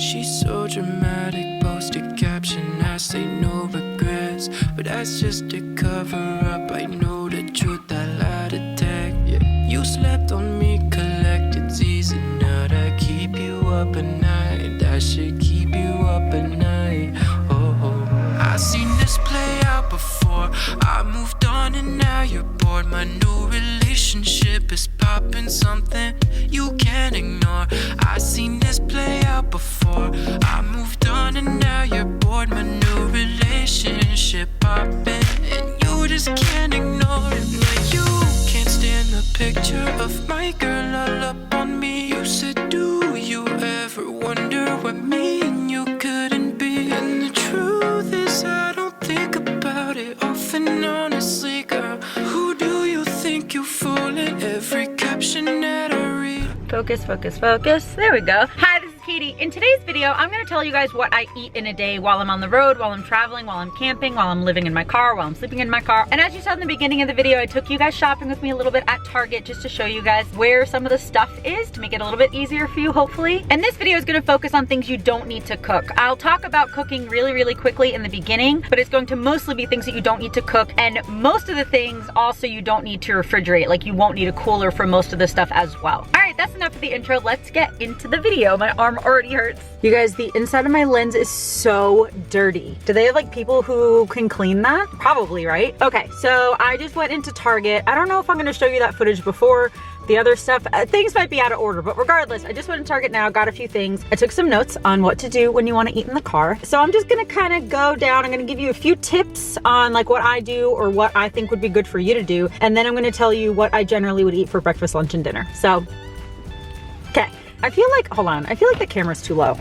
She's so dramatic, posted caption, I say no regrets. But that's just a cover up, I know the truth, I lied to tag. Yeah. You slept on me, collected Z's, and now that keep you up at night. That should keep you up at night. Oh, I seen this play out before. I moved on and now you're bored. My new relationship is popping something you can't ignore. I seen this play out before. I moved on and now you're bored. My new relationship popping and you just can't ignore it. But you can't stand the picture of my girl all up on me. You said, do you ever wonder what me and you couldn't be? And the truth is I don't think about it often, honestly, girl. Who do you think you fool in every caption that I read? Focus, focus, focus. There we go. Hi, this is Katie. In today's video, I'm gonna tell you guys what I eat in a day while I'm on the road, while I'm traveling, while I'm camping, while I'm living in my car, while I'm sleeping in my car. And as you saw in the beginning of the video, I took you guys shopping with me a little bit at Target just to show you guys where some of the stuff is to make it a little bit easier for you, hopefully. And this video is gonna focus on things you don't need to cook. I'll talk about cooking really, really quickly in the beginning, but it's going to mostly be things that you don't need to cook. And most of the things also you don't need to refrigerate. Like you won't need a cooler for most of the stuff as well. All right, that's enough of the intro. Let's get into the video. My arm already hurts. You guys, the inside of my lens is so dirty. Do they have like people who can clean that? Probably, right? Okay, so I just went into Target. I don't know if I'm gonna show you that footage before the other stuff. Things might be out of order, but regardless, I just went to Target now, got a few things. I took some notes on what to do when you want to eat in the car. So I'm just gonna kind of go down. I'm gonna give you a few tips on like what I do or what I think would be good for you to do. And then I'm gonna tell you what I generally would eat for breakfast, lunch, and dinner. So, okay. I feel like, hold on. I feel like the camera's too low.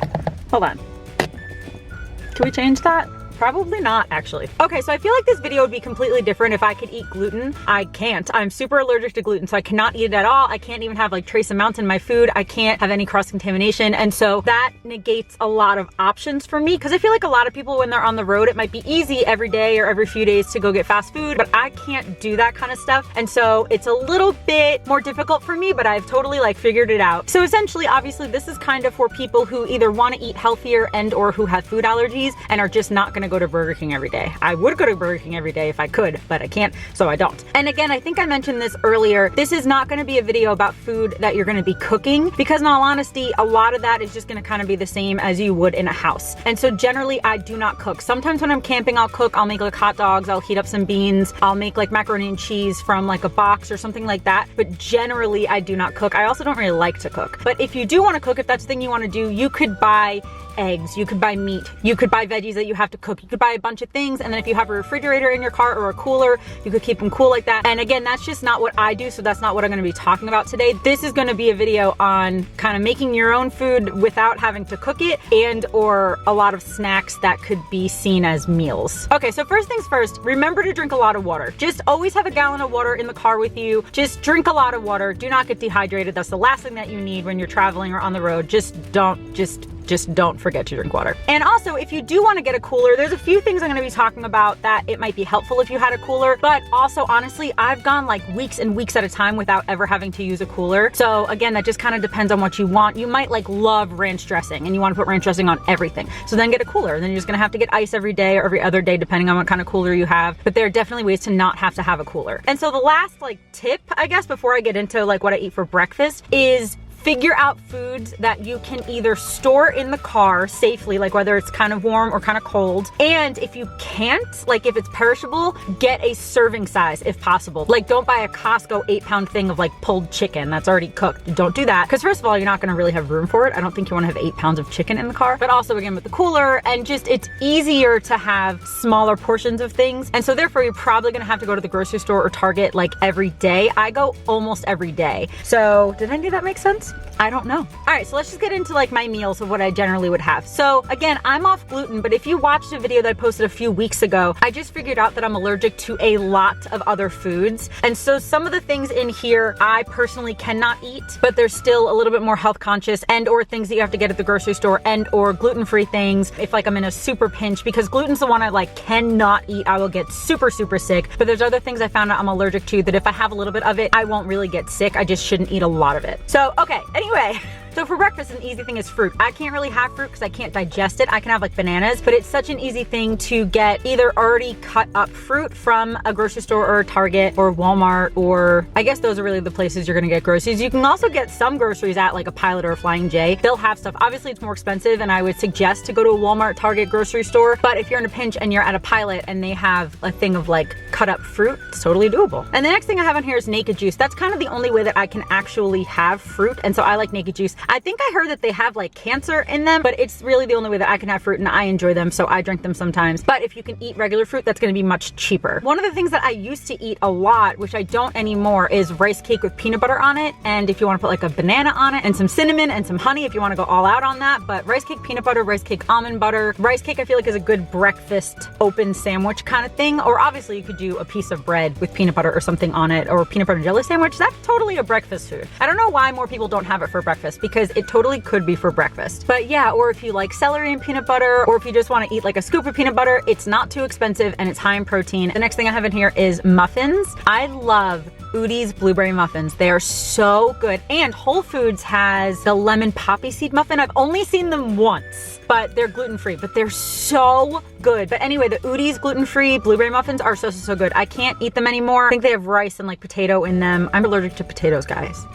Hold on. Can we change that? Probably not, actually. Okay, so I feel like this video would be completely different if I could eat gluten. I can't. I'm super allergic to gluten, so I cannot eat it at all. I can't even have like trace amounts in my food. I can't have any cross-contamination. And so that negates a lot of options for me because I feel like a lot of people when they're on the road, it might be easy every day or every few days to go get fast food, but I can't do that kind of stuff. And so it's a little bit more difficult for me, but I've totally like figured it out. So essentially, obviously, this is kind of for people who either want to eat healthier and or who have food allergies and are just not gonna go to Burger King every day. I would go to Burger King every day if I could, but I can't, so I don't. And again, I think I mentioned this earlier, this is not gonna be a video about food that you're gonna be cooking because in all honesty, a lot of that is just gonna kind of be the same as you would in a house. And so generally, I do not cook. Sometimes when I'm camping, I'll cook, I'll make like hot dogs, I'll heat up some beans, I'll make like macaroni and cheese from like a box or something like that. But generally, I do not cook. I also don't really like to cook. But if you do wanna cook, if that's the thing you wanna do, you could buy eggs, you could buy meat, you could buy veggies that you have to cook, you could buy a bunch of things, and then if you have a refrigerator in your car or a cooler, you could keep them cool like that. And again, that's just not what I do, so that's not what I'm gonna be talking about today. This is gonna be a video on kind of making your own food without having to cook it and or a lot of snacks that could be seen as meals. Okay, so first things first, remember to drink a lot of water. Just always have a gallon of water in the car with you. Just drink a lot of water. Do not get dehydrated. That's the last thing that you need when you're traveling or on the road. Just don't forget to drink water. And also, if you do want to get a cooler, there's a few things I'm going to be talking about that it might be helpful if you had a cooler. But also, honestly, I've gone like weeks and weeks at a time without ever having to use a cooler. So again, that just kind of depends on what you want. You might like love ranch dressing and you want to put ranch dressing on everything. So then get a cooler. And then you're just going to have to get ice every day or every other day, depending on what kind of cooler you have. But there are definitely ways to not have to have a cooler. And so the last like tip, I guess, before I get into like what I eat for breakfast is figure out foods that you can either store in the car safely, like whether it's kind of warm or kind of cold. And if you can't, like if it's perishable, get a serving size if possible. Like don't buy a Costco 8-pound thing of like pulled chicken that's already cooked. Don't do that. Because first of all, you're not gonna really have room for it. I don't think you wanna have 8 pounds of chicken in the car. But also again with the cooler and just it's easier to have smaller portions of things. And so therefore you're probably gonna have to go to the grocery store or Target like every day. I go almost every day. So did any of that make sense? I don't know. All right, so let's just get into like my meals of what I generally would have. So again, I'm off gluten, but if you watched a video that I posted a few weeks ago, I just figured out that I'm allergic to a lot of other foods. And so some of the things in here I personally cannot eat, but they're still a little bit more health conscious and or things that you have to get at the grocery store and or gluten-free things if like I'm in a super pinch, because gluten's the one I like cannot eat. I will get super, super sick. But there's other things I found out I'm allergic to that if I have a little bit of it, I won't really get sick. I just shouldn't eat a lot of it. So, okay, anyway, So for breakfast, an easy thing is fruit. I can't really have fruit because I can't digest it. I can have like bananas, but it's such an easy thing to get either already cut up fruit from a grocery store or a Target or Walmart, or I guess those are really the places you're gonna get groceries. You can also get some groceries at like a Pilot or a Flying J. They'll have stuff. Obviously it's more expensive and I would suggest to go to a Walmart, Target, grocery store, but if you're in a pinch and you're at a Pilot and they have a thing of like cut up fruit, it's totally doable. And the next thing I have on here is naked juice. That's kind of the only way that I can actually have fruit, and so I like naked juice. I think I heard that they have like cancer in them, but it's really the only way that I can have fruit and I enjoy them, so I drink them sometimes. But if you can eat regular fruit, that's gonna be much cheaper. One of the things that I used to eat a lot, which I don't anymore, is rice cake with peanut butter on it. And if you wanna put like a banana on it and some cinnamon and some honey, if you wanna go all out on that, but rice cake, peanut butter, rice cake, almond butter. Rice cake I feel like is a good breakfast open sandwich kind of thing, or obviously you could do a piece of bread with peanut butter or something on it, or a peanut butter and jelly sandwich. That's totally a breakfast food. I don't know why more people don't have it for breakfast, because it totally could be for breakfast. But yeah, or if you like celery and peanut butter, or if you just wanna eat like a scoop of peanut butter, it's not too expensive and it's high in protein. The next thing I have in here is muffins. I love Udi's blueberry muffins. They are so good. And Whole Foods has the lemon poppy seed muffin. I've only seen them once, but they're gluten-free, but they're so good. But anyway, the Udi's gluten-free blueberry muffins are so good. I can't eat them anymore. I think they have rice and like potato in them. I'm allergic to potatoes, guys.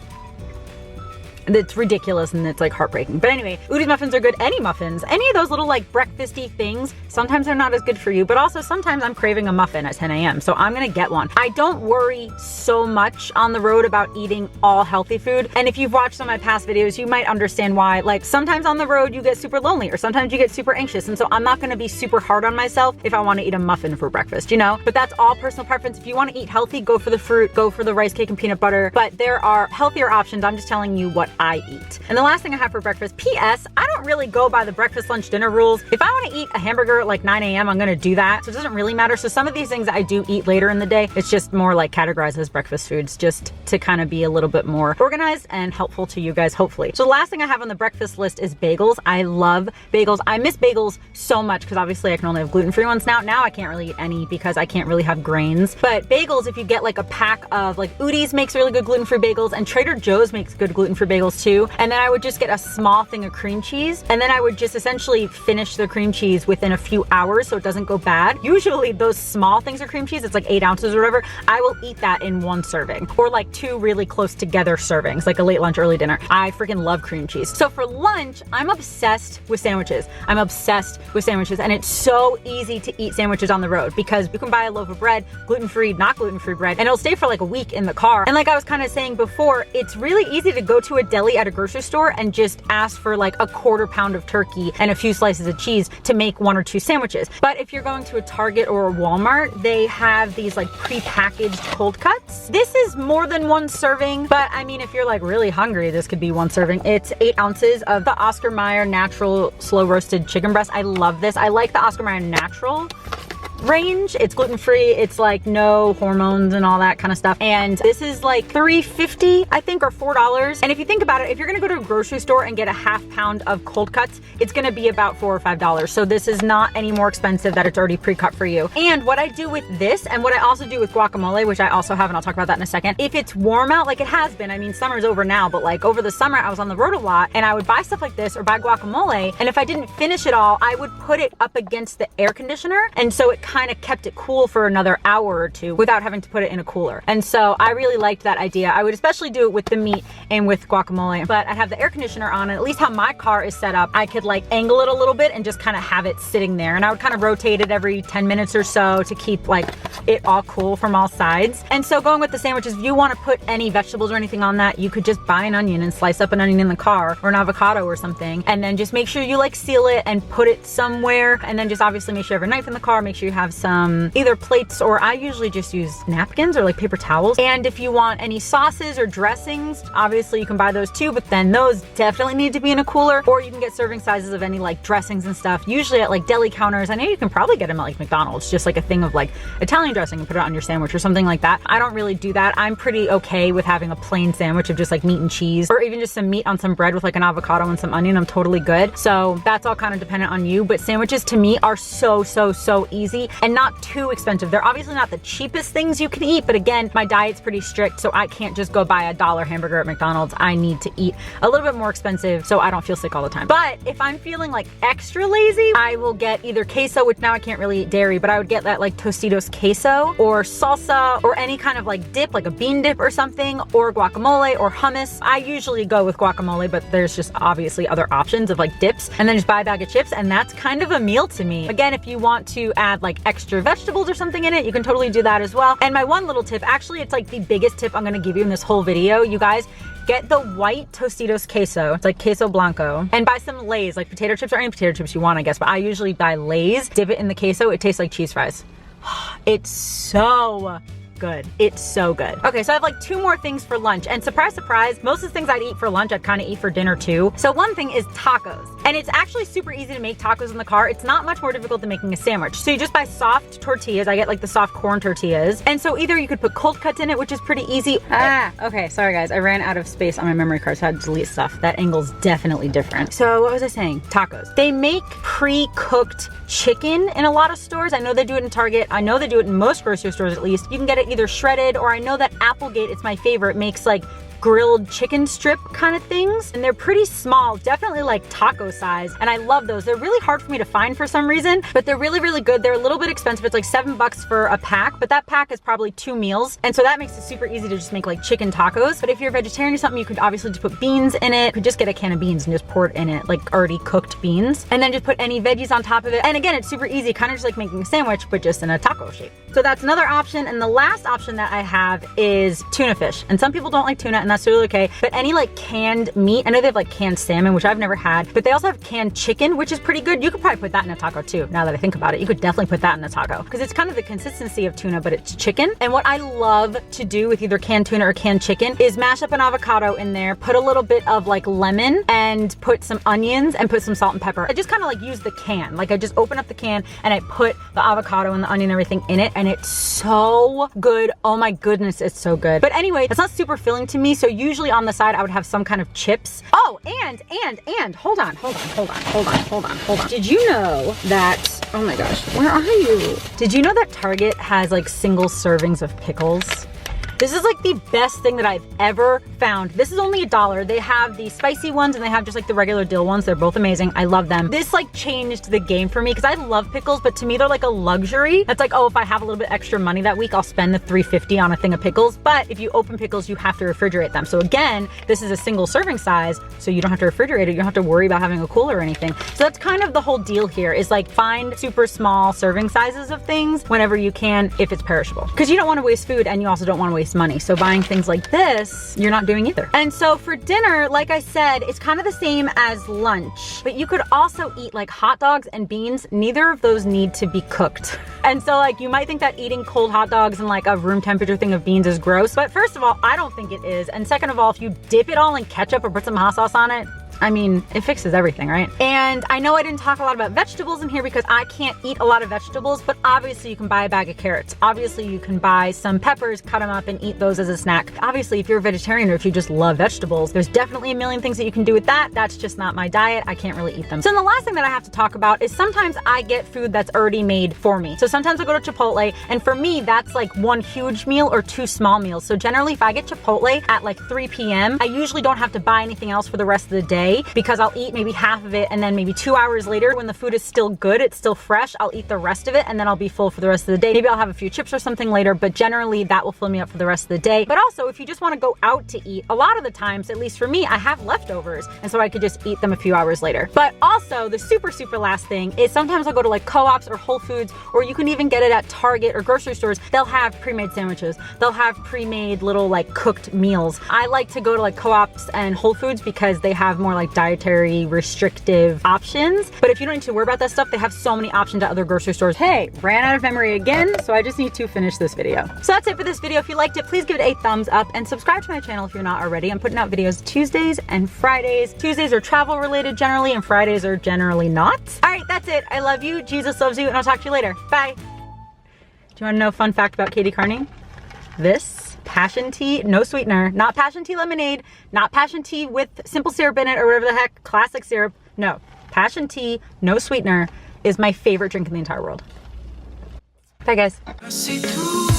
It's ridiculous and it's like heartbreaking. But anyway, Udi's muffins are good. Any muffins, any of those little like breakfasty things, sometimes they're not as good for you, but also sometimes I'm craving a muffin at 10 a.m. So I'm gonna get one. I don't worry so much on the road about eating all healthy food. And if you've watched some of my past videos, you might understand why. Like sometimes on the road you get super lonely, or sometimes you get super anxious. And so I'm not gonna be super hard on myself if I wanna eat a muffin for breakfast, you know? But that's all personal preference. If you wanna eat healthy, go for the fruit, go for the rice cake and peanut butter. But there are healthier options. I'm just telling you what I eat. And the last thing I have for breakfast, P.S. I don't really go by the breakfast, lunch, dinner rules. If I want to eat a hamburger at like 9 a.m., I'm gonna do that. So it doesn't really matter. So some of these things I do eat later in the day. It's just more like categorized as breakfast foods, just to kind of be a little bit more organized and helpful to you guys, hopefully. So the last thing I have on the breakfast list is bagels. I love bagels. I miss bagels so much because obviously I can only have gluten-free ones now. Now I can't really eat any because I can't really have grains. But bagels, if you get like a pack of like Udi's makes really good gluten-free bagels, and Trader Joe's makes good gluten-free bagels too. And then I would just get a small thing of cream cheese, and then I would just essentially finish the cream cheese within a few hours so it doesn't go bad. Usually those small things of cream cheese, it's like 8 ounces or whatever, I will eat that in one serving, or like 2 really close together servings, like a late lunch, early dinner. I freaking love cream cheese. So for lunch, I'm obsessed with sandwiches. I'm obsessed with sandwiches, and it's so easy to eat sandwiches on the road because you can buy a loaf of bread, gluten-free, not gluten-free bread, and it'll stay for like a week in the car. And like I was kind of saying before, it's really easy to go to a deli at a grocery store and just ask for like a 1/4 pound of turkey and a few slices of cheese to make 1 or 2 sandwiches. But if you're going to a Target or a Walmart, they have these like pre-packaged cold cuts. This is more than 1 serving, but I mean, if you're like really hungry, this could be 1 serving. It's 8 ounces of the Oscar Mayer natural slow roasted chicken breast. I love this. I like the Oscar Mayer natural range. It's gluten-free, it's like no hormones and all that kind of stuff. And this is like $3.50, I think, or $4. And if you think about it, if you're gonna go to a grocery store and get a 1/2 pound of cold cuts, it's gonna be about $4 or $5. So this is not any more expensive that it's already pre-cut for you. And what I do with this, and what I also do with guacamole, which I also have, and I'll talk about that in a second, if it's warm out, like it has been, I mean, summer's over now, but like over the summer, I was on the road a lot, and I would buy stuff like this or buy guacamole, and if I didn't finish it all, I would put it up against the air conditioner, and so it kind of kept it cool for another hour or 2 without having to put it in a cooler. And so I really liked that idea. I would especially do it with the meat and with guacamole, but I'd have the air conditioner on, and at least how my car is set up, I could like angle it a little bit and just kind of have it sitting there. And I would kind of rotate it every 10 minutes or so to keep like it all cool from all sides. And so going with the sandwiches, if you want to put any vegetables or anything on that, you could just buy an onion and slice up an onion in the car, or an avocado or something, and then just make sure you like seal it and put it somewhere. And then just obviously make sure you have a knife in the car, make sure you have some either plates, or I usually just use napkins or like paper towels. And if you want any sauces or dressings, obviously you can buy those too, but then those definitely need to be in a cooler, or you can get serving sizes of any like dressings and stuff, usually at like deli counters. I know you can probably get them at like McDonald's, just like a thing of like Italian dressing and put it on your sandwich or something like that. I don't really do that. I'm pretty okay with having a plain sandwich of just like meat and cheese, or even just some meat on some bread with like an avocado and some onion. I'm totally good. So that's all kind of dependent on you, but sandwiches to me are so easy. healthy and not too expensive. They're obviously not the cheapest things you can eat, but again, my diet's pretty strict, so I can't just go buy a $1 hamburger at McDonald's. I need to eat a little bit more expensive so I don't feel sick all the time. But if I'm feeling like extra lazy, I will get either queso, which now I can't really eat dairy, but I would get that like Tostitos queso or salsa or any kind of like dip, like a bean dip or something, or guacamole or hummus. I usually go with guacamole, but there's just obviously other options of like dips, and then just buy a bag of chips, and that's kind of a meal to me. Again, if you want to add like extra vegetables or something in it, you can totally do that as well. And my one little tip, actually it's like the biggest tip I'm gonna give you in this whole video, you guys, get the white Tostitos queso. It's like queso blanco. And buy some Lay's, like potato chips or any potato chips you want, I guess. But I usually buy Lay's, dip it in the queso. It tastes like cheese fries. It's so good. It's so good. Okay, so I have like 2 more things for lunch, and surprise, surprise, most of the things I'd eat for lunch, I'd kind of eat for dinner too. So one thing is tacos, and it's actually super easy to make tacos in the car. It's not much more difficult than making a sandwich. So you just buy soft tortillas. I get like the soft corn tortillas, and so either you could put cold cuts in it, which is pretty easy. Okay, sorry guys, I ran out of space on my memory card, so I had to delete stuff. That angle's definitely different. So what was I saying? Tacos. They make pre-cooked chicken in a lot of stores. I know they do it in Target. I know they do it in most grocery stores at least. You can get it either shredded, or I know that Applegate, it's my favorite, makes like grilled chicken strip kind of things, and they're pretty small, definitely like taco size, and I love those. They're really hard for me to find for some reason, but they're really, really good. They're a little bit expensive. It's like $7 for a pack, but that pack is probably 2 meals, and so that makes it super easy to just make like chicken tacos. But if you're a vegetarian or something, you could obviously just put beans in it. You could just get a can of beans and just pour it in it, like already cooked beans, and then just put any veggies on top of it. And again, it's super easy, kind of just like making a sandwich, but just in a taco shape. So that's another option. And the last option that I have is tuna fish, and some people don't like tuna, and that's really okay. But any like canned meat, I know they have like canned salmon, which I've never had, but they also have canned chicken, which is pretty good. You could probably put that in a taco too. Now that I think about it, you could definitely put that in a taco, because it's kind of the consistency of tuna, but it's chicken. And what I love to do with either canned tuna or canned chicken is mash up an avocado in there, put a little bit of like lemon, and put some onions, and put some salt and pepper. I just kind of like use the can. Like I just open up the can and I put the avocado and the onion and everything in it, and it's so good. Oh my goodness, it's so good. But anyway, it's not super filling to me, so usually on the side I would have some kind of chips. Oh, and hold on. Did you know that, oh my gosh, where are you? Did you know that Target has like single servings of pickles? This is like the best thing that I've ever found. This is only $1. They have the spicy ones and they have just like the regular dill ones. They're both amazing. I love them. This like changed the game for me, because I love pickles, but to me they're like a luxury. That's like, oh, if I have a little bit extra money that week, I'll spend the $3.50 on a thing of pickles. But if you open pickles, you have to refrigerate them. So again, this is a single serving size, so you don't have to refrigerate it. You don't have to worry about having a cooler or anything. So that's kind of the whole deal here, is like find super small serving sizes of things whenever you can, if it's perishable, because you don't want to waste food and you also don't want to waste money. So buying things like this, you're not doing either. And so for dinner, like I said, it's kind of the same as lunch, but you could also eat like hot dogs and beans. Neither of those need to be cooked. And so like you might think that eating cold hot dogs and like a room temperature thing of beans is gross, but first of all, I don't think it is. And second of all, if you dip it all in ketchup or put some hot sauce on it, I mean, it fixes everything, right? And I know I didn't talk a lot about vegetables in here because I can't eat a lot of vegetables, but obviously you can buy a bag of carrots. Obviously you can buy some peppers, cut them up and eat those as a snack. Obviously, if you're a vegetarian or if you just love vegetables, there's definitely a million things that you can do with that. That's just not my diet. I can't really eat them. So then the last thing that I have to talk about is sometimes I get food that's already made for me. So sometimes I go to Chipotle, and for me, that's like 1 huge meal or 2 small meals. So generally if I get Chipotle at like 3 p.m., I usually don't have to buy anything else for the rest of the day, because I'll eat maybe half of it, and then maybe 2 hours later when the food is still good, it's still fresh, I'll eat the rest of it, and then I'll be full for the rest of the day. Maybe I'll have a few chips or something later, but generally that will fill me up for the rest of the day. But also, if you just want to go out to eat, a lot of the times, at least for me, I have leftovers, and so I could just eat them a few hours later. But also, the super last thing is sometimes I'll go to like Co-ops or Whole Foods, or you can even get it at Target or grocery stores. They'll have pre-made sandwiches. They'll have pre-made little like cooked meals. I like to go to like Co-ops and Whole Foods because they have more like dietary restrictive options. But if you don't need to worry about that stuff, they have so many options at other grocery stores. Hey, ran out of memory again, so I just need to finish this video. So that's it for this video. If you liked it, please give it a thumbs up and subscribe to my channel if you're not already. I'm putting out videos Tuesdays and Fridays. Tuesdays are travel related generally, and Fridays are generally not. All right, that's it. I love you. Jesus loves you, and I'll talk to you later. Bye. Do you want to know a fun fact about Katie Carney? This passion tea, no sweetener, not passion tea lemonade, not passion tea with simple syrup in it or whatever the heck, classic syrup. No, passion tea, no sweetener is my favorite drink in the entire world. Bye guys. I see through